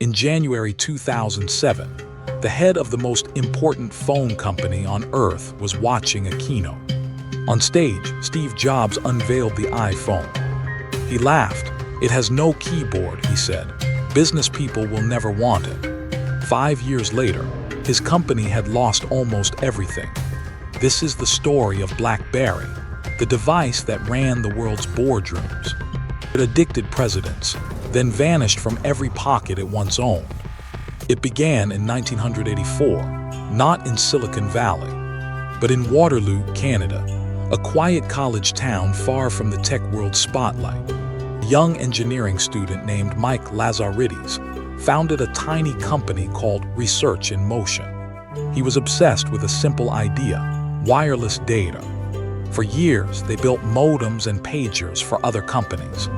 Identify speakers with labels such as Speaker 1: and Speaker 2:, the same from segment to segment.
Speaker 1: In January 2007, the head of the most important phone company on Earth was watching a keynote. On stage, Steve Jobs unveiled the iPhone. He laughed. "It has no keyboard," he said. "Business people will never want it." 5 years later, his company had lost almost everything. This is the story of BlackBerry, the device that ran the world's boardrooms. It addicted presidents, then vanished from every pocket it once owned. It began in 1984, not in Silicon Valley, but in Waterloo, Canada, a quiet college town far from the tech world's spotlight. A young engineering student named Mike Lazaridis founded a tiny company called Research in Motion. He was obsessed with a simple idea: wireless data. For years, they built modems and pagers for other companies.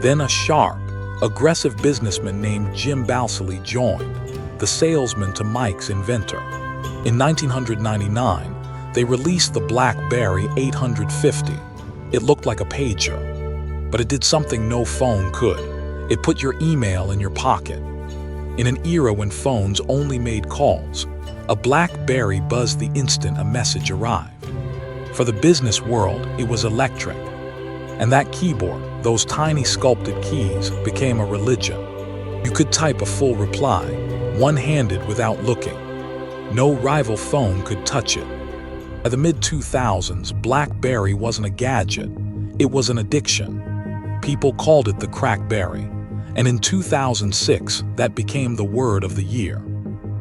Speaker 1: Then a sharp, aggressive businessman named Jim Balsillie joined, the salesman to Mike's inventor. In 1999, they released the BlackBerry 850. It looked like a pager, but it did something no phone could. It put your email in your pocket. In an era when phones only made calls, a BlackBerry buzzed the instant a message arrived. For the business world, it was electric. And that keyboard, those tiny sculpted keys, became a religion. You could type a full reply, one-handed without looking. No rival phone could touch it. By the mid-2000s, BlackBerry wasn't a gadget. It was an addiction. People called it the CrackBerry. And in 2006, that became the word of the year.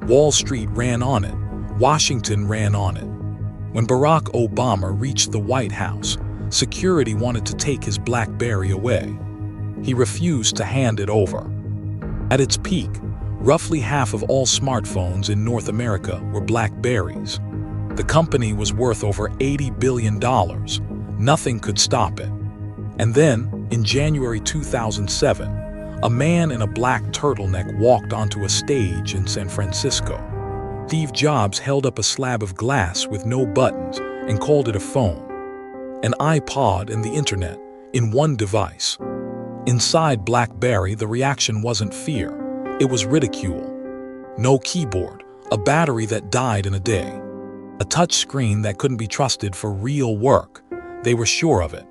Speaker 1: Wall Street ran on it. Washington ran on it. When Barack Obama reached the White House, security wanted to take his BlackBerry away. He refused to hand it over. At its peak, roughly half of all smartphones in North America were BlackBerries. The company was worth over $80 billion. Nothing could stop it. And then, in January 2007, a man in a black turtleneck walked onto a stage in San Francisco. Steve Jobs held up a slab of glass with no buttons and called it a phone. An iPod and the internet in one device. Inside BlackBerry, the reaction wasn't fear. It was ridicule. No keyboard, a battery that died in a day, a touch screen that couldn't be trusted for real work. They were sure of it.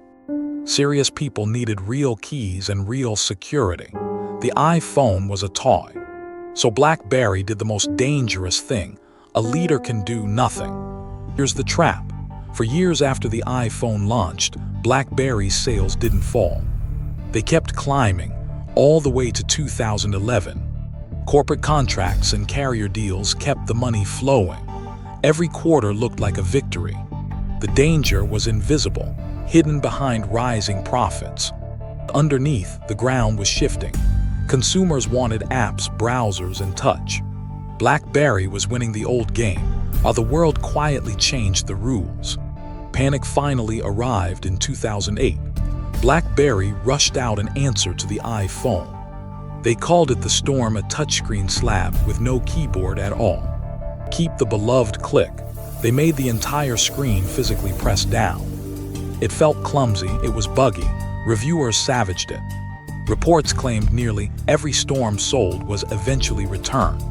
Speaker 1: Serious people needed real keys and real security. The iPhone was a toy. So BlackBerry did the most dangerous thing. A leader can do nothing. Here's the trap. For years after the iPhone launched, BlackBerry's sales didn't fall. They kept climbing, all the way to 2011. Corporate contracts and carrier deals kept the money flowing. Every quarter looked like a victory. The danger was invisible, hidden behind rising profits. Underneath, the ground was shifting. Consumers wanted apps, browsers, and touch. BlackBerry was winning the old game, while the world quietly changed the rules. Panic finally arrived in 2008. BlackBerry rushed out an answer to the iPhone. They called it the storm, a touchscreen slab with no keyboard at all. Keep the beloved click. They made the entire screen physically pressed down. It felt clumsy, it was buggy. Reviewers savaged it. Reports claimed nearly every storm sold was eventually returned.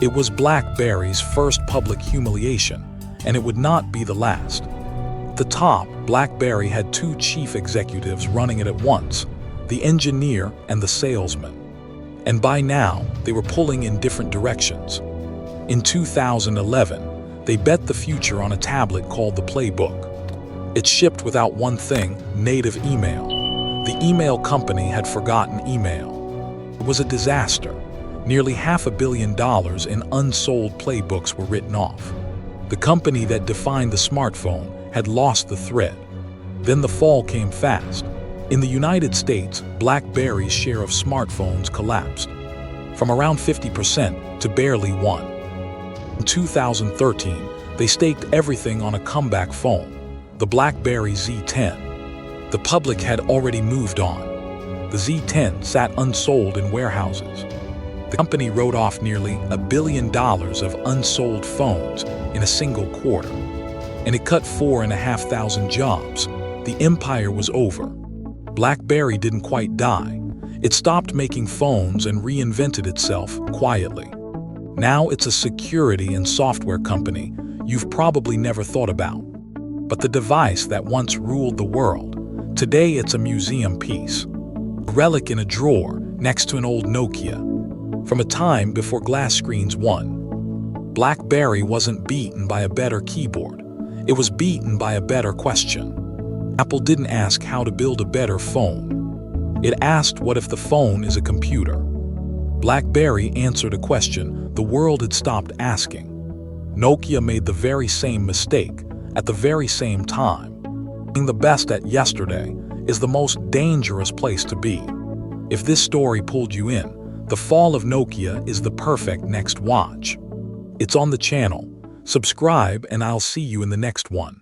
Speaker 1: It was BlackBerry's first public humiliation, and it would not be the last. At the top, BlackBerry had two chief executives running it at once, the engineer and the salesman. And by now, they were pulling in different directions. In 2011, they bet the future on a tablet called the Playbook. It shipped without one thing: native email. The email company had forgotten email. It was a disaster. Nearly $500 million in unsold Playbooks were written off. The company that defined the smartphone had lost the thread. Then the fall came fast. In the United States, BlackBerry's share of smartphones collapsed, from around 50% to barely 1%. In 2013, they staked everything on a comeback phone, the BlackBerry Z10. The public had already moved on. The Z10 sat unsold in warehouses. The company wrote off nearly $1 billion of unsold phones in a single quarter, and it cut 4,500 jobs. The empire was over. BlackBerry didn't quite die. It stopped making phones and reinvented itself quietly. Now it's a security and software company you've probably never thought about. But the device that once ruled the world, today it's a museum piece. A relic in a drawer next to an old Nokia, from a time before glass screens won. BlackBerry wasn't beaten by a better keyboard. It was beaten by a better question. Apple didn't ask how to build a better phone. It asked what if the phone is a computer. BlackBerry answered a question the world had stopped asking. Nokia made the very same mistake at the very same time. Being the best at yesterday is the most dangerous place to be. If this story pulled you in, the fall of Nokia is the perfect next watch. It's on the channel. Subscribe and I'll see you in the next one.